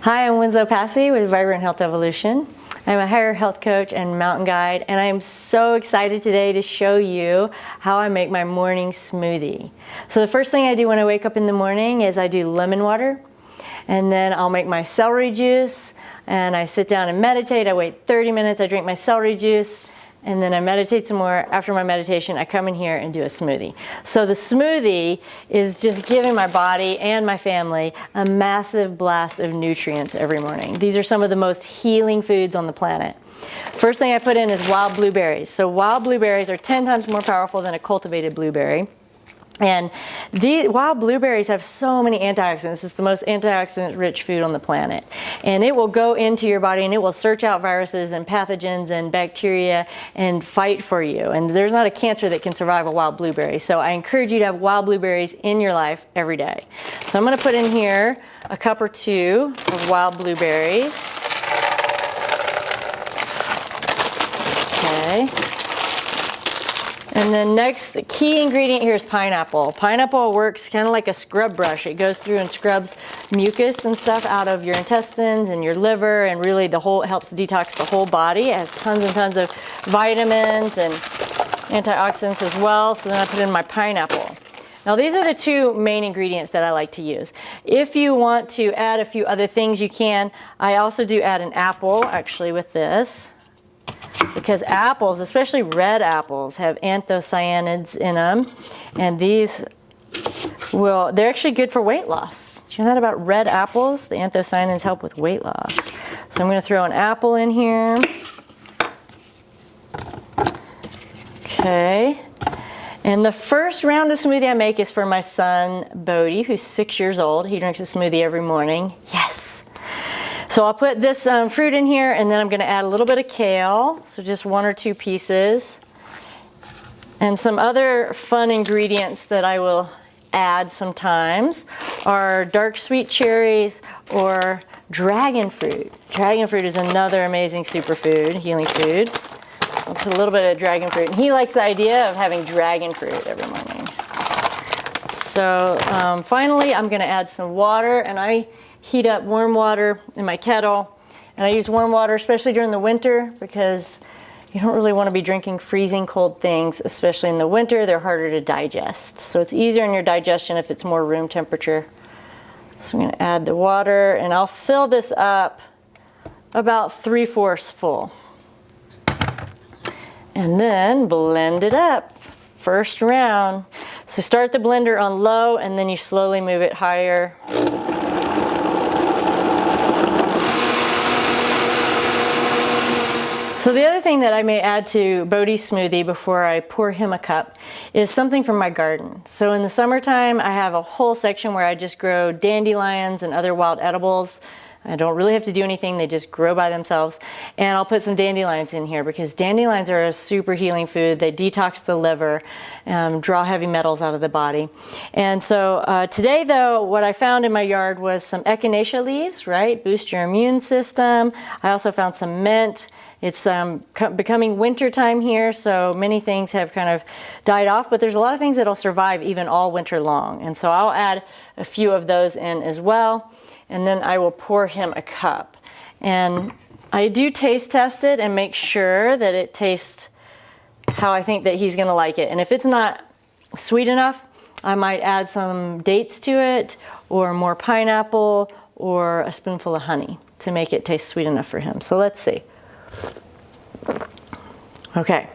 Hi, I'm Winslow Passey with Vibrant Health Evolution. I'm a higher health coach and mountain guide, and I am so excited today to show you how I make my morning smoothie. So the first thing I do when I wake up in the morning is I do lemon water, and then I'll make my celery juice, and I sit down and meditate. I wait 30 minutes, I drink my celery juice, and then I meditate some more. After my meditation, I come in here and do a smoothie. So the smoothie is just giving my body and my family a massive blast of nutrients every morning. These are some of the most healing foods on the planet. First thing I put in is wild blueberries. So wild blueberries are 10 times more powerful than a cultivated blueberry. And the wild blueberries have so many antioxidants. It's the most antioxidant-rich food on the planet. And it will go into your body and it will search out viruses and pathogens and bacteria and fight for you. And there's not a cancer that can survive a wild blueberry. So I encourage you to have wild blueberries in your life every day. So I'm going to put in here a cup or two of wild blueberries. Okay. And then next, the key ingredient here is pineapple. Pineapple works kind of like a scrub brush. It goes through and scrubs mucus and stuff out of your intestines and your liver, and really it helps detox the whole body. It has tons and tons of vitamins and antioxidants as well. So then I put in my pineapple. Now these are the two main ingredients that I like to use. If you want to add a few other things, you can. I also do add an apple actually with this, because apples, especially red apples, have anthocyanins in them, and they're actually good for weight loss. Do you know that about red apples? The anthocyanins help with weight loss. So I'm going to throw an apple in here. Okay. And the first round of smoothie I make is for my son, Bodie, who's 6 years old. He drinks a smoothie every morning. Yes! So I'll put this fruit in here, and then I'm going to add a little bit of kale, so just 1 or 2 pieces. And some other fun ingredients that I will add sometimes are dark sweet cherries or dragon fruit. Dragon fruit is another amazing superfood, healing food. I'll put a little bit of dragon fruit. And he likes the idea of having dragon fruit every morning. So finally, I'm going to add some water, and I heat up warm water in my kettle. And I use warm water, especially during the winter, because you don't really want to be drinking freezing cold things, especially in the winter. They're harder to digest. So it's easier in your digestion if it's more room temperature. So I'm going to add the water, and I'll fill this up about 3/4 full. And then blend it up. First round. So start the blender on low, and then you slowly move it higher. So the other thing that I may add to Bodie's smoothie before I pour him a cup is something from my garden. So in the summertime, I have a whole section where I just grow dandelions and other wild edibles. I don't really have to do anything, they just grow by themselves. And I'll put some dandelions in here because dandelions are a super healing food. They detox the liver, draw heavy metals out of the body. And so today though, what I found in my yard was some echinacea leaves, right? Boost your immune system. I also found some mint. It's becoming winter time here, so many things have kind of died off, but there's a lot of things that'll survive even all winter long. And so I'll add a few of those in as well, and then I will pour him a cup. And I do taste test it and make sure that it tastes how I think that he's gonna like it. And if it's not sweet enough, I might add some dates to it, or more pineapple, or a spoonful of honey to make it taste sweet enough for him. So let's see. Okay,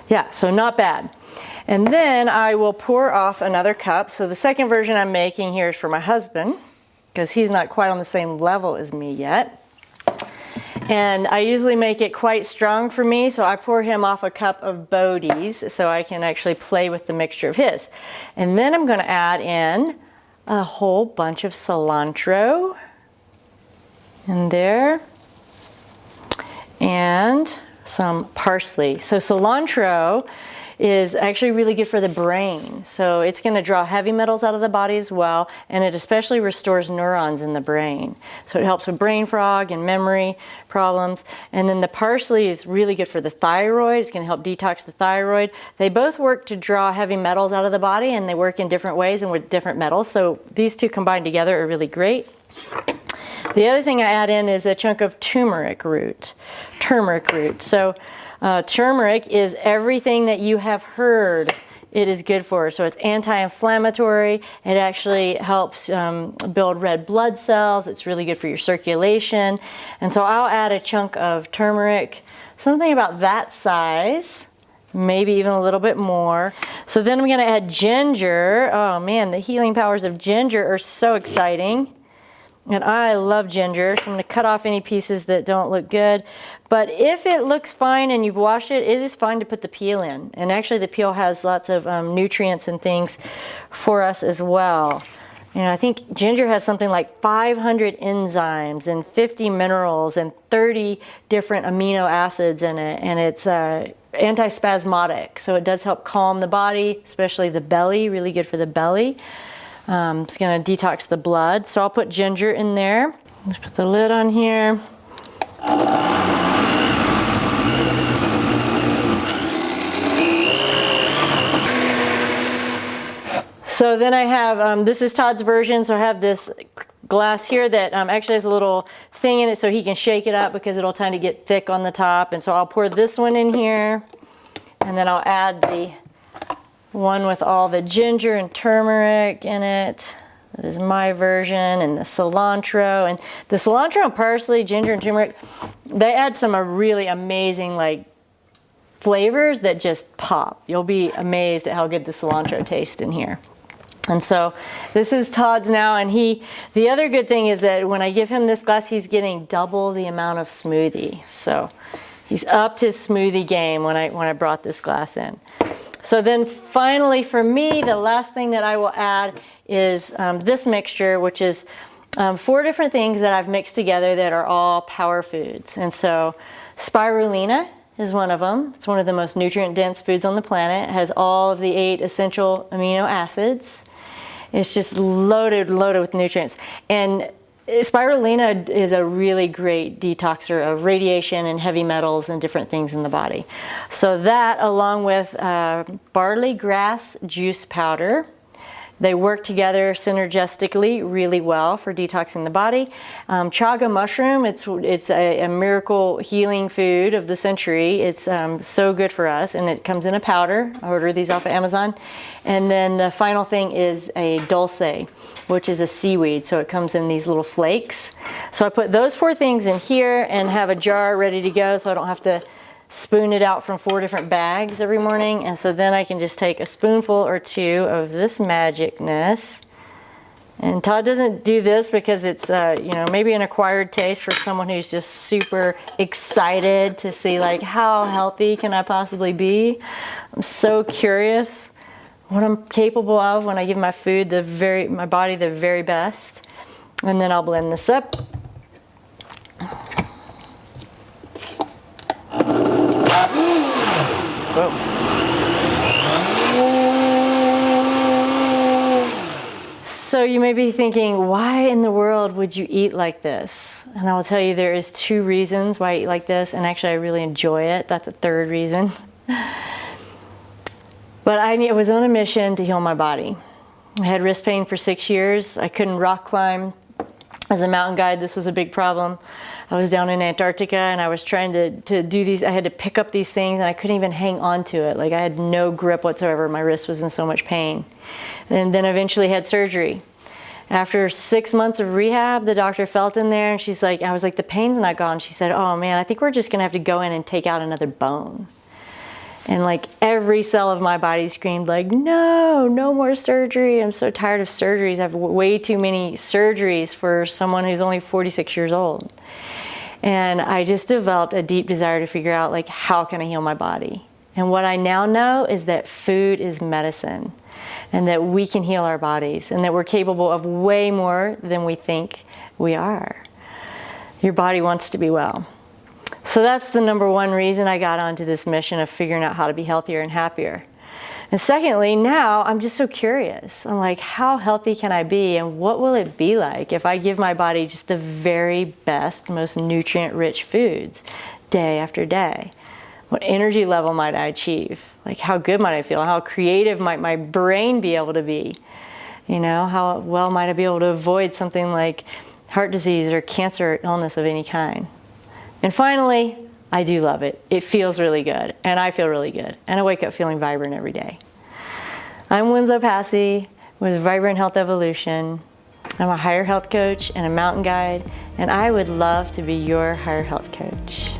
yeah, so not bad. And then I will pour off another cup. So the second version I'm making here is for my husband, because he's not quite on the same level as me yet. And I usually make it quite strong for me, so I pour him off a cup of Bodie's so I can actually play with the mixture of his. And then I'm going to add in a whole bunch of cilantro in there, and some parsley. So cilantro is actually really good for the brain. So it's going to draw heavy metals out of the body as well, and it especially restores neurons in the brain. So it helps with brain fog and memory problems. And then the parsley is really good for the thyroid. It's going to help detox the thyroid. They both work to draw heavy metals out of the body, and they work in different ways and with different metals. So these two combined together are really great. The other thing I add in is a chunk of turmeric root. So turmeric is everything that you have heard it is good for. So it's anti-inflammatory. It actually helps build red blood cells. It's really good for your circulation. And so I'll add a chunk of turmeric, something about that size, maybe even a little bit more. So then I'm going to add ginger. Oh man, the healing powers of ginger are so exciting. And I love ginger, so I'm going to cut off any pieces that don't look good. But if it looks fine and you've washed it, it is fine to put the peel in. And actually the peel has lots of nutrients and things for us as well. You know, I think ginger has something like 500 enzymes and 50 minerals and 30 different amino acids in it. And it's antispasmodic, so it does help calm the body, especially the belly, really good for the belly. It's going to detox the blood, so I'll put ginger in there. Let's put the lid on here. So then I have, this is Todd's version, so I have this glass here that actually has a little thing in it so he can shake it up because it'll tend to get thick on the top. And so I'll pour this one in here, and then I'll add the one with all the ginger and turmeric in it. That is my version, and the cilantro. And the cilantro and parsley, ginger and turmeric, they add some really amazing like flavors that just pop. You'll be amazed at how good the cilantro tastes in here. And so this is Todd's now, and the other good thing is that when I give him this glass, he's getting double the amount of smoothie. So he's upped his smoothie game when I brought this glass in. So then finally for me, the last thing that I will add is this mixture, which is 4 different things that I've mixed together that are all power foods. And so spirulina is one of them. It's one of the most nutrient-dense foods on the planet. It has all of the 8 essential amino acids. It's just loaded with nutrients. And spirulina is a really great detoxer of radiation and heavy metals and different things in the body. So that, along with barley grass juice powder, they work together synergistically really well for detoxing the body. Chaga mushroom, it's a miracle healing food of the century. It's so good for us, and it comes in a powder. I order these off of Amazon. And then the final thing is a dulce, which is a seaweed, so it comes in these little flakes. So I put those 4 things in here and have a jar ready to go so I don't have to spoon it out from 4 different bags every morning. And so then I can just take a spoonful or 2 of this magicness. And Todd doesn't do this because it's you know, maybe an acquired taste for someone who's just super excited to see like how healthy can I possibly be. I'm so curious what I'm capable of when I give my food my body the very best. And then I'll blend this up. Whoa. So you may be thinking, why in the world would you eat like this? And I'll tell you there is 2 reasons why I eat like this, and actually I really enjoy it. That's a 3rd reason. But I was on a mission to heal my body. I had wrist pain for 6 years. I couldn't rock climb. As a mountain guide, this was a big problem. I was down in Antarctica and I was trying to do these. I had to pick up these things and I couldn't even hang on to it. Like I had no grip whatsoever. My wrist was in so much pain. And then eventually had surgery. After 6 months of rehab, the doctor felt in there and she's like, I was like, the pain's not gone. She said, oh man, I think we're just gonna have to go in and take out another bone. And like every cell of my body screamed like, no more surgery. I'm so tired of surgeries. I have way too many surgeries for someone who's only 46 years old. And I just developed a deep desire to figure out like, how can I heal my body? And what I now know is that food is medicine and that we can heal our bodies and that we're capable of way more than we think we are. Your body wants to be well. So that's the number 1 reason I got onto this mission of figuring out how to be healthier and happier. And secondly, now I'm just so curious. I'm like, how healthy can I be and what will it be like if I give my body just the very best, most nutrient-rich foods day after day? What energy level might I achieve? Like how good might I feel? How creative might my brain be able to be? You know, how well might I be able to avoid something like heart disease or cancer or illness of any kind. And finally, I do love it. It feels really good, and I feel really good, and I wake up feeling vibrant every day. I'm Winslow Passey with Vibrant Health Evolution. I'm a higher health coach and a mountain guide, and I would love to be your higher health coach.